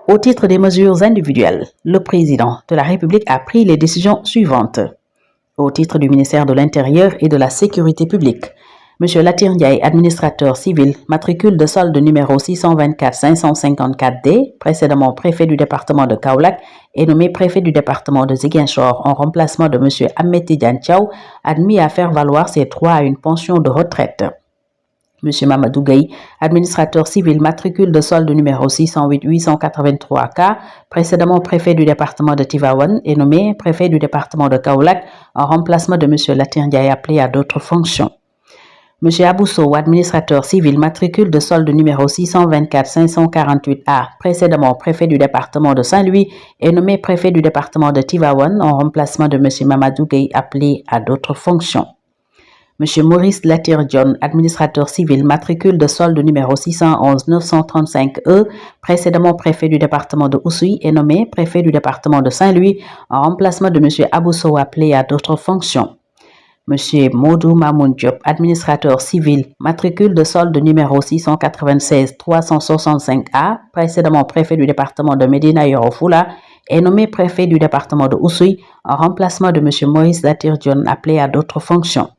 Au titre des mesures individuelles, le président de la République a pris les décisions suivantes. Au titre du ministère de l'Intérieur et de la Sécurité publique, M. Latir Ndiaye, administrateur civil, matricule de solde numéro 624-554D, précédemment préfet du département de Kaolack, est nommé préfet du département de Ziguinchor en remplacement de M. Ahmed Tidiane Thiaw, admis à faire valoir ses droits à une pension de retraite. M. Mamadou Gueye, administrateur civil, matricule de solde numéro 608-883K, précédemment préfet du département de Tivaouane, est nommé préfet du département de Kaolack en remplacement de M. Latir Ndiaye appelé à d'autres fonctions. M. Abousso, administrateur civil, matricule de solde numéro 624-548A, précédemment préfet du département de Saint-Louis, est nommé préfet du département de Tivaouane en remplacement de M. Mamadou Gueye appelé à d'autres fonctions. M. Maurice Latir John, administrateur civil, matricule de solde numéro 611-935E, précédemment préfet du département de Oussouye, est nommé préfet du département de Saint-Louis en remplacement de M. Abousso appelé à d'autres fonctions. M. Modou Mamoun Diop, administrateur civil, matricule de solde numéro 696-365A, précédemment préfet du département de Médina Yoro Foulah, est nommé préfet du département de Oussouye en remplacement de M. Maurice Latir John appelé à d'autres fonctions.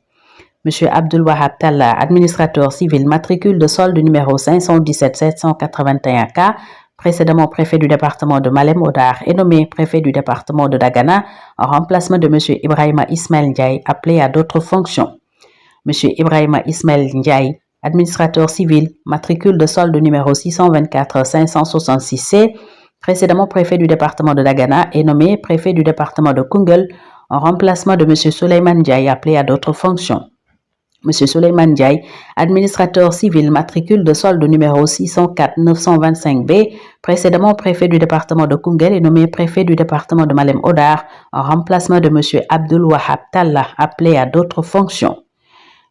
M. Abdul Wahab Talla, administrateur civil, matricule de solde numéro 517-781K, précédemment préfet du département de Malem Hodar, est nommé préfet du département de Dagana en remplacement de M. Ibrahima Ismail Ndiaye, appelé à d'autres fonctions. M. Ibrahima Ismail Ndiaye, administrateur civil, matricule de solde numéro 624-566C, précédemment préfet du département de Dagana, est nommé préfet du département de Koungheul en remplacement de M. Souleymane Ndiaye, appelé à d'autres fonctions. M. Souleymane Ndiaye, administrateur civil, matricule de solde numéro 604-925B, précédemment préfet du département de Koungheul, est nommé préfet du département de Malem Hodar en remplacement de M. Abdul Wahab Talla, appelé à d'autres fonctions.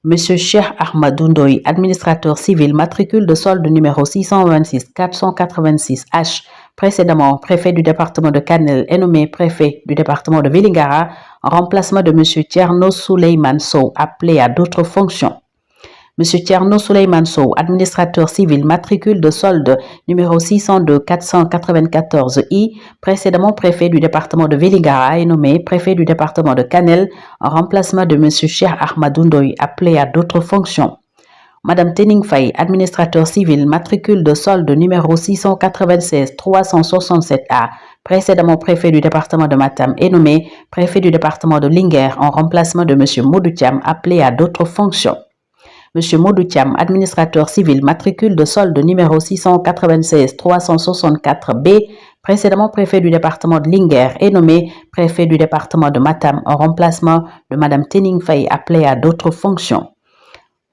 M. Cheikh Ahmadou Ndoye, administrateur civil, matricule de solde numéro 626-486H, précédemment préfet du département de Kanel, est nommé préfet du département de Vélingara en remplacement de M. Tierno Souleymane Sow, appelé à d'autres fonctions. M. Tierno Souleymane Sow, administrateur civil, matricule de solde numéro 602-494I, précédemment préfet du département de Vélingara, est nommé préfet du département de Kanel en remplacement de M. Cheikh Ahmadou Ndoye, appelé à d'autres fonctions. Madame Tening Faye, administrateur civil, matricule de solde numéro 696-367A, précédemment préfet du département de Matam, est nommé préfet du département de Linguère en remplacement de M. Modou Thiam, appelé à d'autres fonctions. M. Modou Thiam, administrateur civil, matricule de solde numéro 696-364B, précédemment préfet du département de Linguère, est nommé préfet du département de Matam en remplacement de Madame Tening Faye, appelée à d'autres fonctions.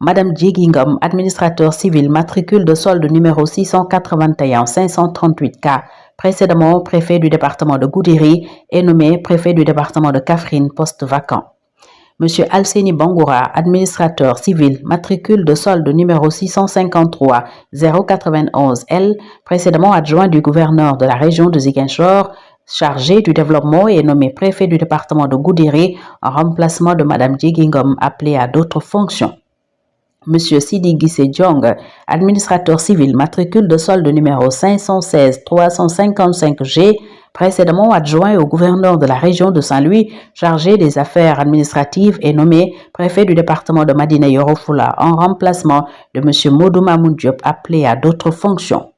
Madame Djigingom, administrateur civil, matricule de solde numéro 681-538K, précédemment préfet du département de Goudiri, est nommé préfet du département de Kaffrine, poste vacant. M. Alseni Bangoura, administrateur civil, matricule de solde numéro 653-091L, précédemment adjoint du gouverneur de la région de Ziguinchor, chargé du développement, et nommé préfet du département de Goudiri en remplacement de Madame Djigingom, appelée à d'autres fonctions. M. Sidi Gissé Diong, administrateur civil, matricule de solde numéro 516-355G, précédemment adjoint au gouverneur de la région de Saint-Louis, chargé des affaires administratives, et nommé préfet du département de Médina Yoro Foulah en remplacement de M. Modou Mamoun Diop, appelé à d'autres fonctions.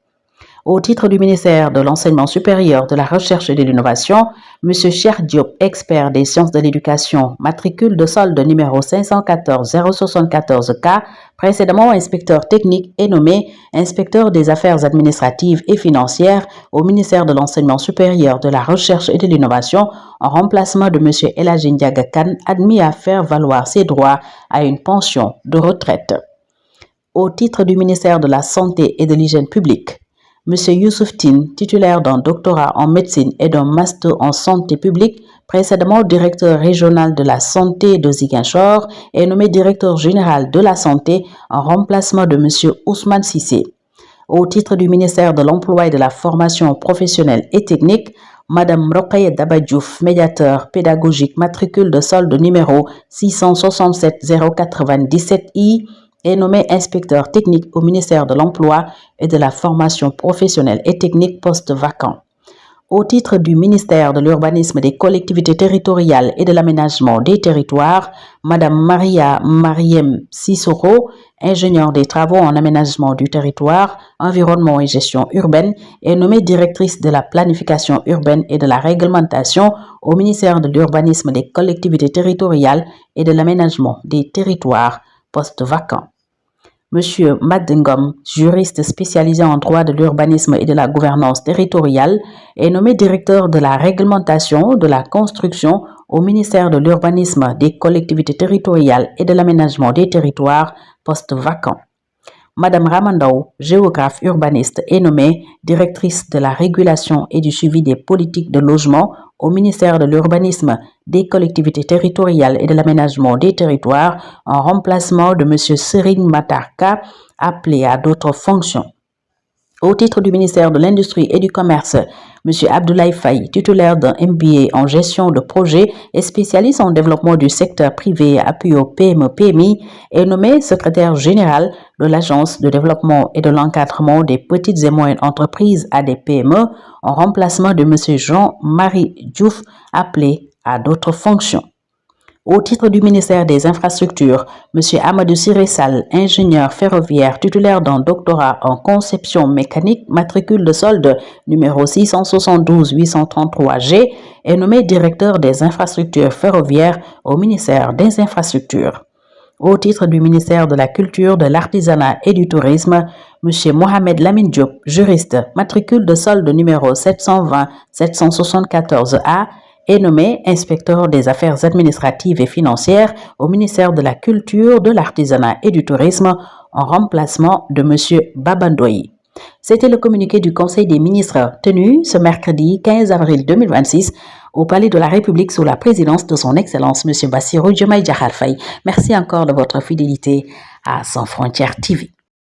Au titre du ministère de l'Enseignement supérieur, de la Recherche et de l'Innovation, M. Cheikh Diop, expert des sciences de l'éducation, matricule de solde numéro 514-074K, précédemment inspecteur technique, est nommé inspecteur des affaires administratives et financières au ministère de l'Enseignement supérieur, de la Recherche et de l'Innovation en remplacement de M. Eladji Ndiaga Kane, admis à faire valoir ses droits à une pension de retraite. Au titre du ministère de la Santé et de l'Hygiène publique, M. Youssouf Tine, titulaire d'un doctorat en médecine et d'un master en santé publique, précédemment directeur régional de la santé de Ziguinchor, est nommé directeur général de la santé en remplacement de M. Ousmane Sissé. Au titre du ministère de l'Emploi et de la Formation professionnelle et technique, Madame Rokhaya Dabadjouf, médiateur pédagogique, matricule de solde numéro 667-097I, est nommé inspecteur technique au ministère de l'Emploi et de la formation professionnelle et technique post-vacant. Au titre du ministère de l'Urbanisme, des Collectivités territoriales et de l'Aménagement des territoires, Madame Maria Mariem Sissoko, ingénieure des travaux en aménagement du territoire, environnement et gestion urbaine, est nommée directrice de la planification urbaine et de la réglementation au ministère de l'Urbanisme, des Collectivités territoriales et de l'Aménagement des territoires post-vacant. Monsieur Madengom, juriste spécialisé en droit de l'urbanisme et de la gouvernance territoriale, est nommé directeur de la réglementation de la construction au ministère de l'Urbanisme, des Collectivités territoriales et de l'Aménagement des territoires post-vacant. Madame Ramandao, géographe urbaniste, est nommée directrice de la régulation et du suivi des politiques de logement au ministère de l'Urbanisme, des Collectivités territoriales et de l'Aménagement des territoires en remplacement de M. Serigne Matarka, appelé à d'autres fonctions. Au titre du ministère de l'Industrie et du Commerce, M. Abdoulaye Faye, titulaire d'un MBA en gestion de projet et spécialiste en développement du secteur privé et appui au PME-PMI, est nommé secrétaire général de l'Agence de développement et de l'encadrement des petites et moyennes entreprises ADPME en remplacement de M. Jean-Marie Diouf, appelé à d'autres fonctions. Au titre du ministère des Infrastructures, M. Amadou Siressal, ingénieur ferroviaire titulaire d'un doctorat en conception mécanique, matricule de solde numéro 672-833G, est nommé directeur des infrastructures ferroviaires au ministère des Infrastructures. Au titre du ministère de la Culture, de l'Artisanat et du Tourisme, M. Mohamed Lamine Diop, juriste, matricule de solde numéro 720-774A, est nommé inspecteur des affaires administratives et financières au ministère de la Culture, de l'Artisanat et du Tourisme en remplacement de M. Babandoyi. C'était le communiqué du Conseil des ministres tenu ce mercredi 15 avril 2026 au Palais de la République sous la présidence de son Excellence M. Bassirou Diomaye Diakhar Faye. Merci encore de votre fidélité à Sans Frontières TV.